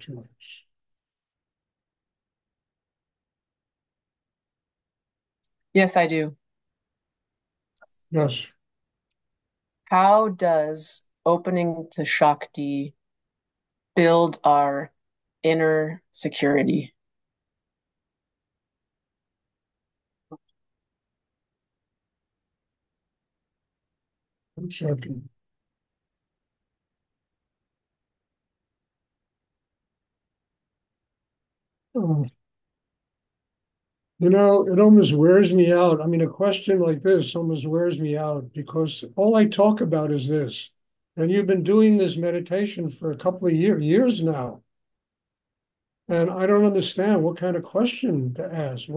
too much. Yes, I do. Yes. How does opening to shakti build our inner security? I'm checking. Oh, it almost wears me out. I mean, a question like this almost wears me out because all I talk about is this. And you've been doing this meditation for a couple of years now. And I don't understand what kind of question to ask.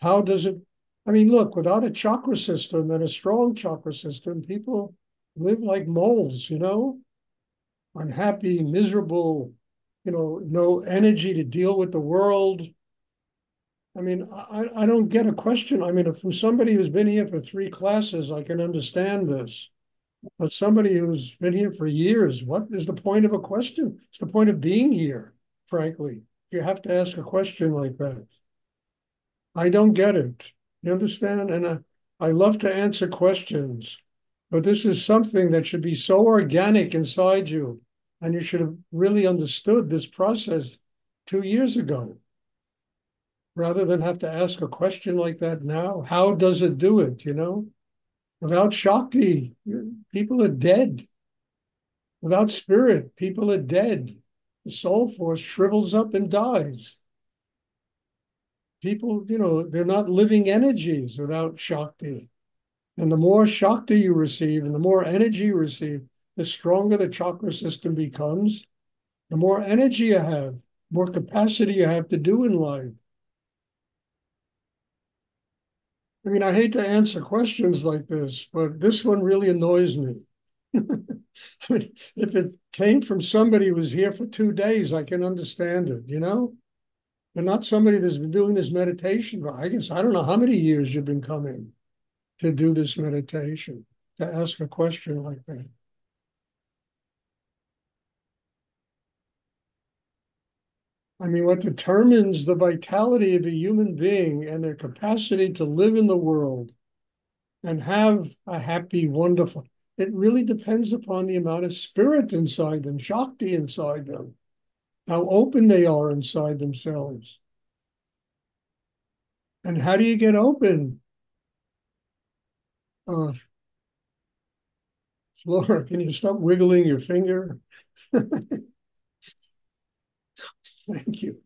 How does it? I mean, look, without a chakra system and a strong chakra system, people live like moles, unhappy, miserable, no energy to deal with the world. I mean, I don't get a question. I mean, from somebody who's been here for 3 classes, I can understand this. But somebody who's been here for years, what is the point of a question? It's the point of being here, frankly. You have to ask a question like that. I don't get it. You understand? And I love to answer questions, but this is something that should be so organic inside you. And you should have really understood this process 2 years ago rather than have to ask a question like that now. How does it do it? Without Shakti, people are dead. Without spirit, people are dead. The soul force shrivels up and dies. People, they're not living energies without Shakti. And the more Shakti you receive and the more energy you receive, the stronger the chakra system becomes, the more energy you have, more capacity you have to do in life. I mean, I hate to answer questions like this, but this one really annoys me. I mean, if it came from somebody who was here for 2 days, I can understand it. But not somebody that's been doing this meditation for, I guess, I don't know how many years you've been coming to do this meditation, to ask a question like that. I mean, what determines the vitality of a human being and their capacity to live in the world and have a happy, wonderful, it really depends upon the amount of spirit inside them, Shakti inside them, how open they are inside themselves. And how do you get open? Uh, Flora, can you stop wiggling your finger? Thank you.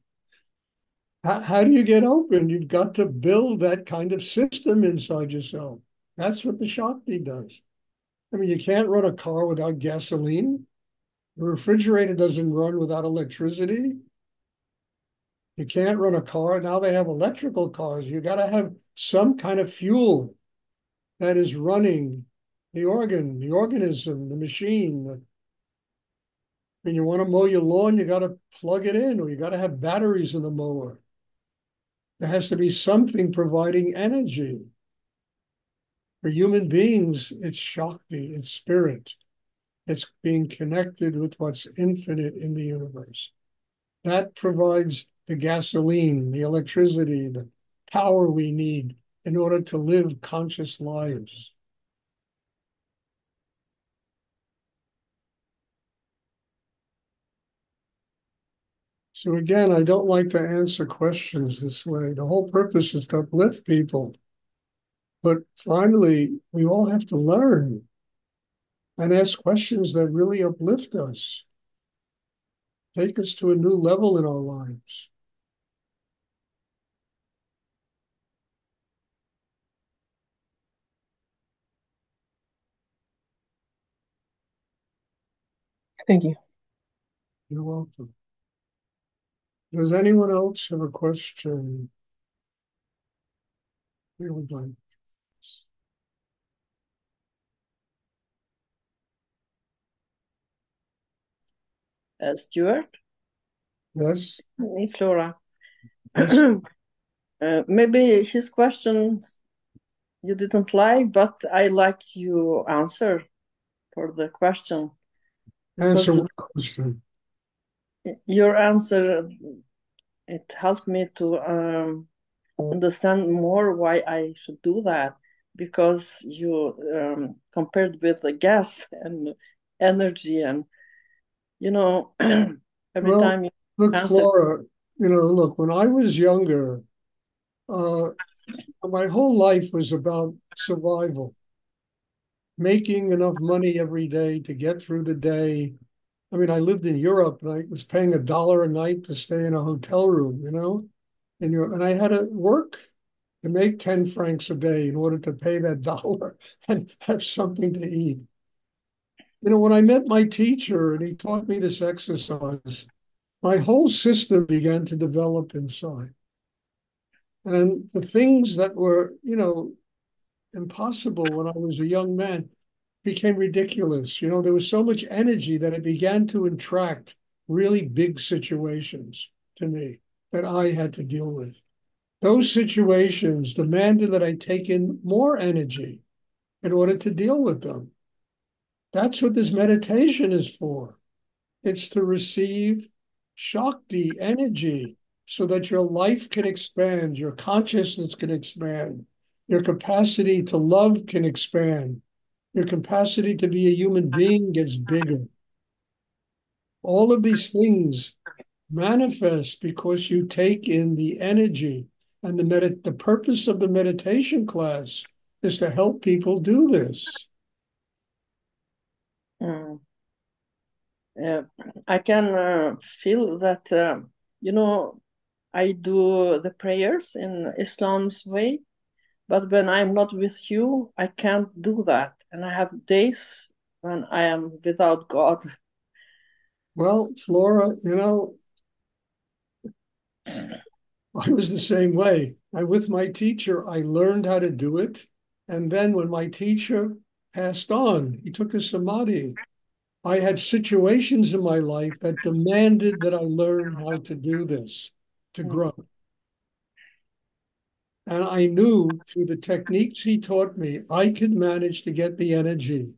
How do you get open? You've got to build that kind of system inside yourself. That's what the Shakti does. I mean, you can't run a car without gasoline. The refrigerator doesn't run without electricity. You can't run a car. Now they have electrical cars. You got to have some kind of fuel that is running the organ, the organism, the machine. When you want to mow your lawn, you got to plug it in, or you got to have batteries in the mower. There has to be something providing energy. For human beings, it's Shakti, it's spirit. It's being connected with what's infinite in the universe. That provides the gasoline, the electricity, the power we need in order to live conscious lives. So again, I don't like to answer questions this way. The whole purpose is to uplift people. But finally, we all have to learn and ask questions that really uplift us, take us to a new level in our lives. Thank you. You're welcome. Does anyone else have a question? Here we go. Stuart, Yes, me, Flora. yes. Maybe his question you didn't like, but I like you answer for the question Answer because what question? your answer, it helped me to understand more why I should do that, because you compared with the gas and energy, and you know, every Well, time you look, answer. Flora, look, when I was younger, uh, my whole life was about survival, making enough money every day to get through the day. I mean, I lived in Europe and I was paying $1 a night to stay in a hotel room, in Europe. And I had to work to make 10 francs a day in order to pay that dollar and have something to eat. When I met my teacher and he taught me this exercise, my whole system began to develop inside. And the things that were, impossible when I was a young man became ridiculous. There was so much energy that it began to attract really big situations to me that I had to deal with. Those situations demanded that I take in more energy in order to deal with them. That's what this meditation is for. It's to receive shakti, energy, so that your life can expand, your consciousness can expand, your capacity to love can expand, your capacity to be a human being gets bigger. All of these things manifest because you take in the energy. And the purpose of the meditation class is to help people do this. Mm. Uh, I can feel that, you know, I do the prayers in Islam's way, but when I'm not with you, I can't do that. And I have days when I am without God. Well, Flora, I was the same way. With my teacher, I learned how to do it. And then when my teacher passed on, he took a samadhi. I had situations in my life that demanded that I learn how to do this, to Mm. grow. And I knew through the techniques he taught me, I could manage to get the energy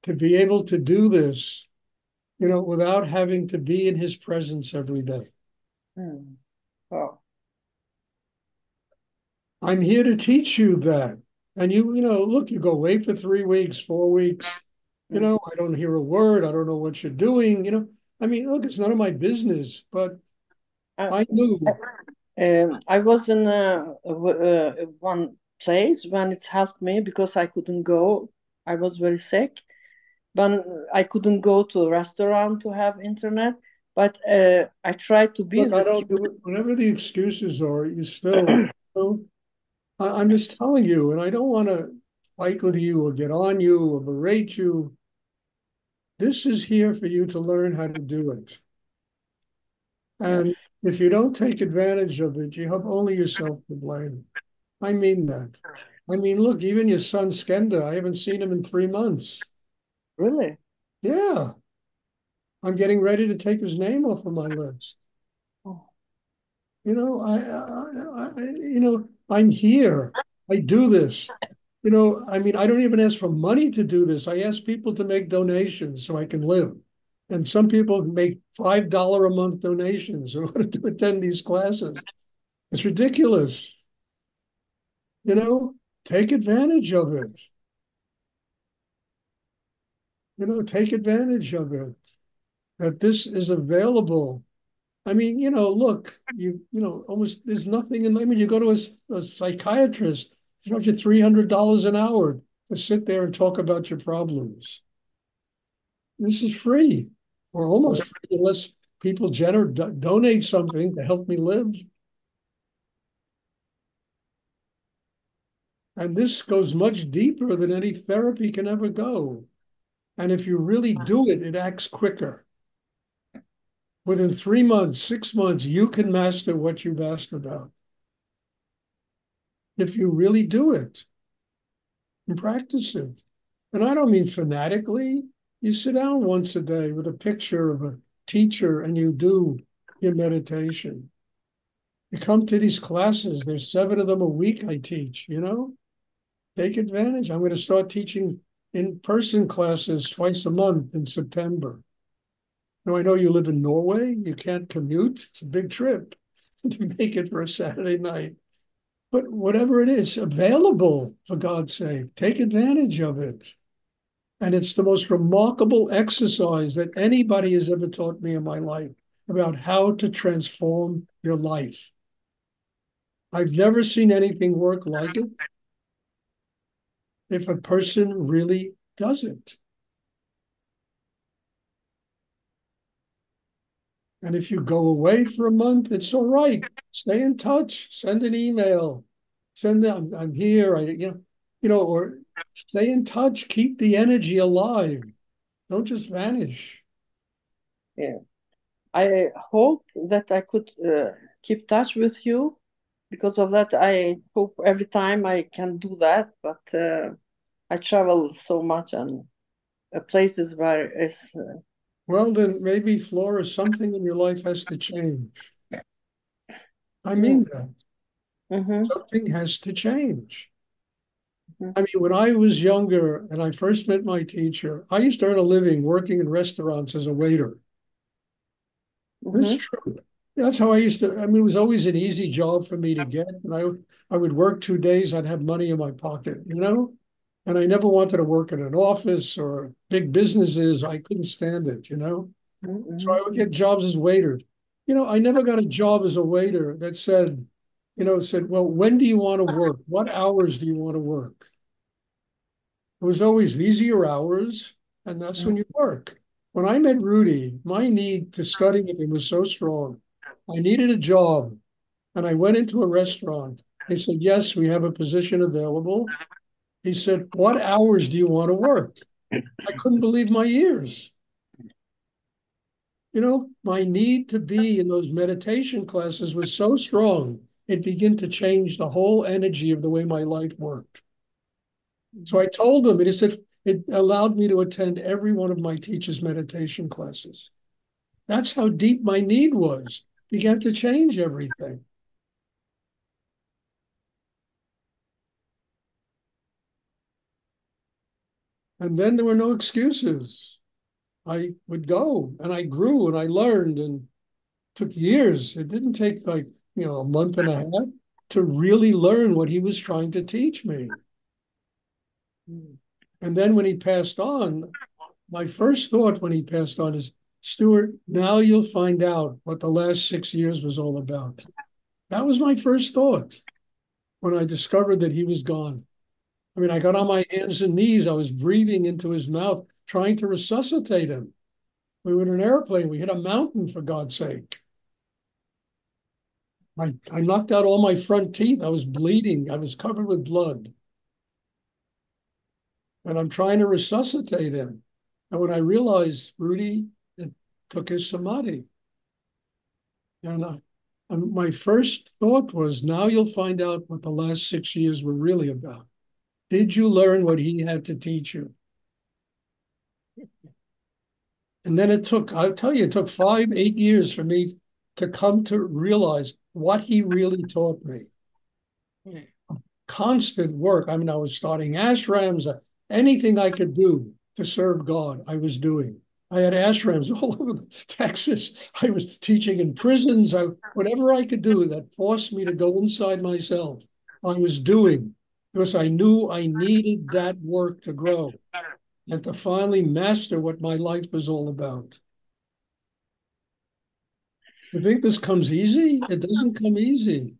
to be able to do this, without having to be in his presence every day. Mm. Oh. I'm here to teach you that. And look, you go away for 3 weeks, 4 weeks, Mm. I don't hear a word. I don't know what you're doing, I mean, look, it's none of my business, but I, I knew. I was in one place when it helped me because I couldn't go. I was very sick, but I couldn't go to a restaurant to have internet. But I tried to be Look, I with don't do it. Whatever the excuses are, you still, I'm just telling you, and I don't want to fight with you or get on you or berate you. This is here for you to learn how to do it. And Yes, if you don't take advantage of it, you have only yourself to blame. I mean that. I mean, look, even your son Skenda, I haven't seen him in 3 months. really. Yeah, I'm getting ready to take his name off of my list. Oh, I'm here. I do this. I mean, I don't even ask for money to do this. I ask people to make donations so I can live. And some people make $5 a month donations in order to attend these classes. It's ridiculous. You know, take advantage of it. Take advantage of it. That this is available. I mean, look, almost there's nothing in. I mean, you go to a psychiatrist, you charge you $300 an hour to sit there and talk about your problems. This is free, or almost free, unless people donate something to help me live. And this goes much deeper than any therapy can ever go. And if you really do it, it acts quicker. Within 3 months, 6 months, you can master what you've asked about. If you really do it and practice it. And I don't mean fanatically. You sit down once a day with a picture of a teacher and you do your meditation. You come to these classes, there's 7 of them a week I teach. Take advantage. I'm going to start teaching in-person classes twice a month in September. Now, I know you live in Norway. You can't commute. It's a big trip to make it for a Saturday night. But whatever it is available, for God's sake, take advantage of it. And it's the most remarkable exercise that anybody has ever taught me in my life about how to transform your life. I've never seen anything work like it if a person really does it. And if you go away for a month, it's all right. Stay in touch. Send an email. Send them. I'm here. Or stay in touch. Keep the energy alive. Don't just vanish. Yeah. I hope that I could keep touch with you. Because of that, I hope every time I can do that. But I travel so much and places where it's. Well, then maybe, Flora, something in your life has to change. I Mm, mean that. mhm, Something has to change. mhm, I mean, when I was younger and I first met my teacher, I used to earn a living working in restaurants as a waiter. It's mhm, true. That's how I used to. I mean, it was always an easy job for me to get. And I would work 2 days, I'd have money in my pocket, you know? And I never wanted to work in an office or big businesses. I couldn't stand it, you know? So I mhm, would get jobs as waiters. I never got a job as a waiter that said, well, when do you want to work? What hours do you want to work? It was always, these are your hours, and that's mhm, when you work. When I met Rudy, my need to study with him was so strong. I needed a job, and I went into a restaurant. He said, yes, we have a position available. He said, what hours do you want to work? I couldn't believe my ears. My need to be in those meditation classes was so strong, it began to change the whole energy of the way my life worked. So mhm. I told him, and he said, it allowed me to attend every one of my teacher's meditation classes. That's how deep my need was. Began to change everything. And then there were no excuses. I would go and I grew and I learned and took years. It didn't take like, a month and a half to really learn what he was trying to teach me. And then when he passed on, my first thought when he passed on is, Stuart, now you'll find out what the last 6 years was all about. That was my first thought when I discovered that he was gone. I mean, I got on my hands and knees. I was breathing into his mouth, trying to resuscitate him. We were in an airplane. We hit a mountain, for God's sake. I knocked out all my front teeth. I was bleeding. I was covered with blood. And I'm trying to resuscitate him. And when I realized, Rudy, it took his samadhi. And my first thought was, now you'll find out what the last 6 years were really about. Did you learn what he had to teach you? And then I'll tell you, it took 8 years for me to come to realize what he really taught me. Constant work. I mean, I was starting ashrams, anything I could do to serve God, I was doing. I had ashrams all over Texas. I was teaching in prisons. Whatever I could do that forced me to go inside myself, I was doing because I knew I needed that work to grow and to finally master what my life was all about. You think this comes easy? It doesn't come easy.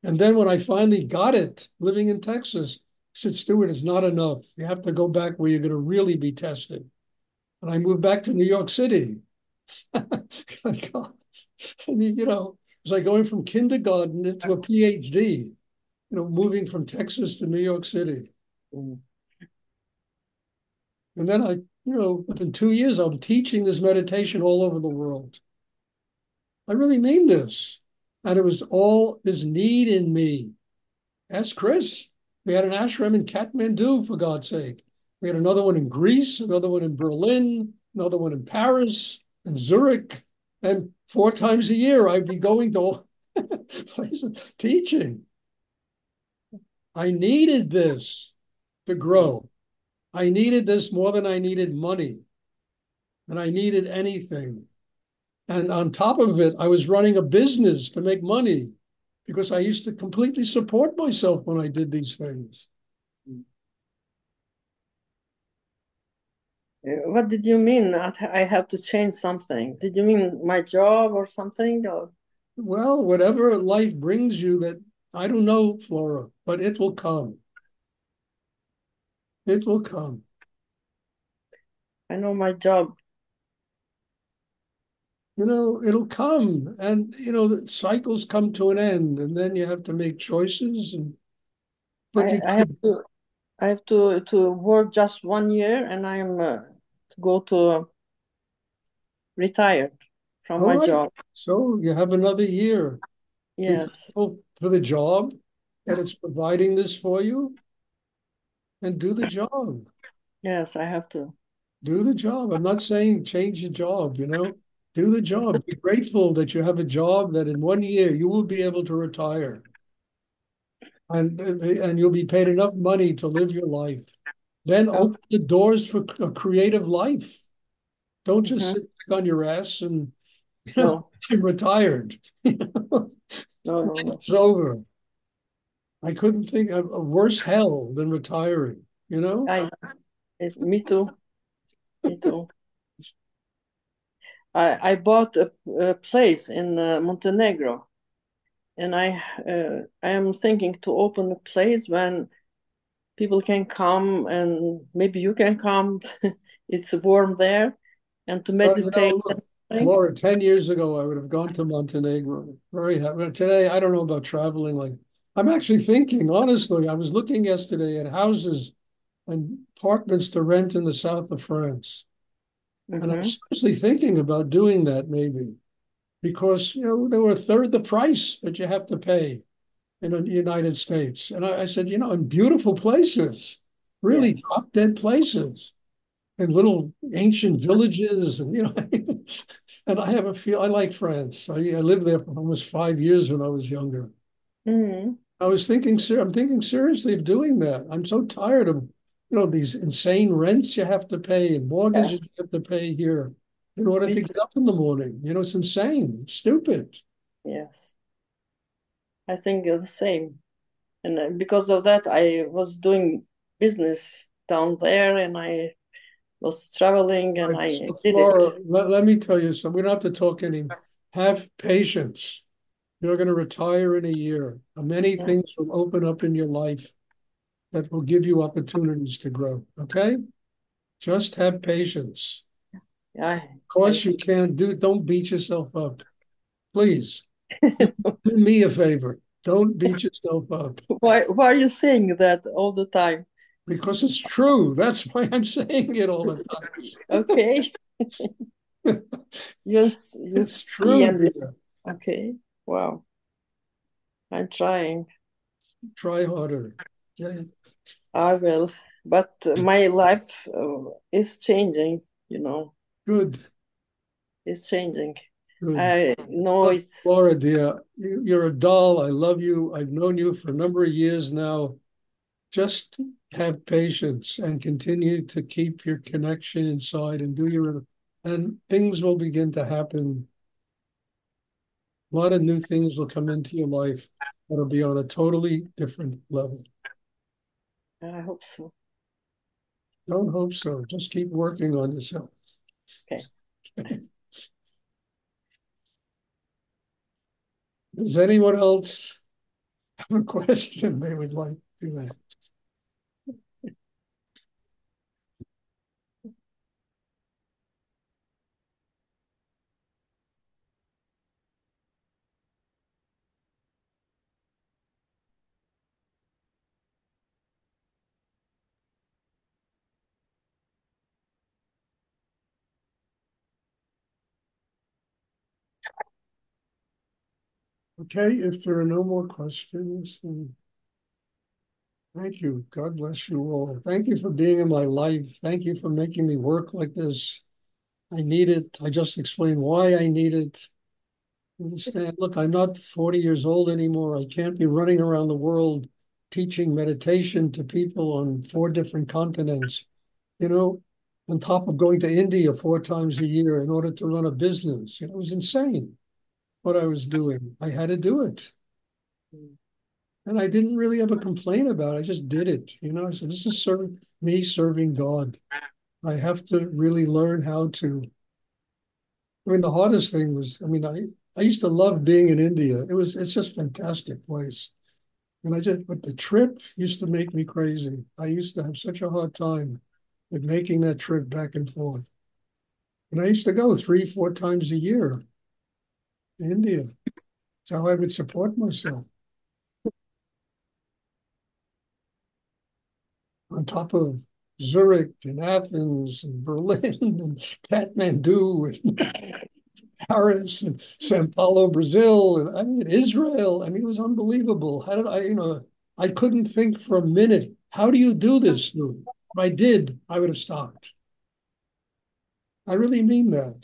And then when I finally got it, living in Texas, I said, Stuart, it's not enough. You have to go back where you're going to really be tested. And I moved back to New York City. I mean, it's like going from kindergarten into a PhD, moving from Texas to New York City. Mm. And then within 2 years, I'm teaching this meditation all over the world. I really mean this. And it was all this need in me. Ask Chris. We had an ashram in Kathmandu, for God's sake. We had another one in Greece, another one in Berlin, another one in Paris, and Zurich. And 4 times a year, I'd be going to all places teaching. I needed this to grow. I needed this more than I needed money. and I needed anything. And on top of it, I was running a business to make money because I used to completely support myself when I did these things. What did you mean that I have to change something? Did you mean my job or something? Or Well, whatever life brings you, that I don't know, Flora, but it will come. It will come. I know my job. It'll come. And, the cycles come to an end, and then you have to make choices. But I, you I have could, to I have to work just 1 year, and I'm to go to retired from all my right. job. So you have another year. Be Yes, thankful for the job that it's providing this for you and do the job. yes, I have to. Do the job. I'm not saying change your job. Do the job. Be grateful that you have a job that in 1 year you will be able to retire and you'll be paid enough money to live your life. Then Okay. open the doors for a creative life. Don't just Mhm. sit back on your ass and, No, I'm retired. no, no, no. It's over. I couldn't think of a worse hell than retiring, you know? Me too. Me too. I bought a place in Montenegro, and I am thinking to open a place when people can come, and maybe you can come. It's warm there, and to meditate and Look, think. Laura, 10 years ago, I would have gone to Montenegro. Very happy. But today, I don't know about traveling. Like, I'm actually thinking, honestly, I was looking yesterday at houses and apartments to rent in the south of France. And I'm Hmm. seriously thinking about doing that maybe because, they were a third the price that you have to pay in the United States. And I said, in beautiful places, really Yes. drop dead places and little ancient villages. And, and I have a feel, I like France. I lived there for almost 5 years when I was younger. Hmm. I'm thinking seriously of doing that. I'm so tired of, these insane rents you have to pay and mortgages Yes. you have to pay here in order Me to too. get up in the morning. It's insane. It's stupid. Yes. I think the same. And because of that, I was doing business down there, and I was traveling, All and right, I so did it. Flora, let me tell you something. We don't have to talk any. Have patience. You're going to retire in a year. Many Mm. things will open up in your life that will give you opportunities to grow. Okay? Just have patience. Yeah, Of course, thank you you. can't don't beat yourself up. Please do me a favor. Don't beat yourself up Why are you saying that all the time? because it's true. That's why I'm saying it all the Okay, time. you It's see, true, and dear. okay, wow, I'm trying. Try harder. Okay? I will, but my life is changing. Good, It's changing. good. I know Look, it's. Laura, dear, you're a doll. I love you. I've known you for a number of years now. Just have patience and continue to keep your connection inside and and things will begin to happen. A lot of new things will come into your life that'll be on a totally different level. I hope so. Don't hope so. Just keep working on yourself. Okay. Does anyone else have a question they would like to ask? Okay, if there are no more questions, then thank you. God bless you all. Thank you for being in my life. Thank you for making me work like this. I need it. I just explained why I need it. Understand? Look, I'm not 40 years old anymore. I can't be running around the world teaching meditation to people on 4 different continents. You know, on top of going to India 4 times a year in order to run a business. It was insane what I was doing. I had to do it. And I didn't really have a complaint about it. I just did it. I said, this is me serving God. I have to really learn how to. I mean, the hardest thing was, I used to love being in India. It's just a fantastic place. But the trip used to make me crazy. I used to have such a hard time with making that trip back and forth. And I used to go 3, 4 times a year to India. That's how I would support myself. On top of Zurich and Athens and Berlin and Kathmandu and Paris and Sao Paulo, Brazil, and Israel. It was unbelievable. How did I couldn't think for a minute, how do you do this, Stuart? If I did, I would have stopped. I really mean that.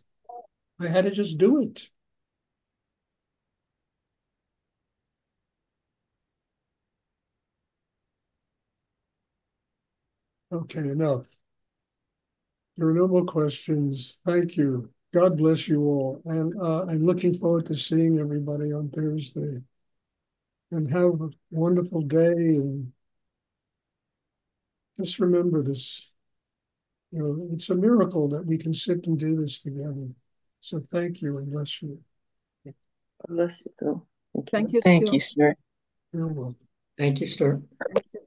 I had to just do it. Okay, enough. There are no more questions. Thank you. God bless you all. And I'm looking forward to seeing everybody on Thursday. And have a wonderful day. And just remember this. It's a miracle that we can sit and do this together. So thank you and bless you. Bless you too. Thank you, Thank you, Stuart. Stuart. You're welcome. Thank you, Stuart. Thank you.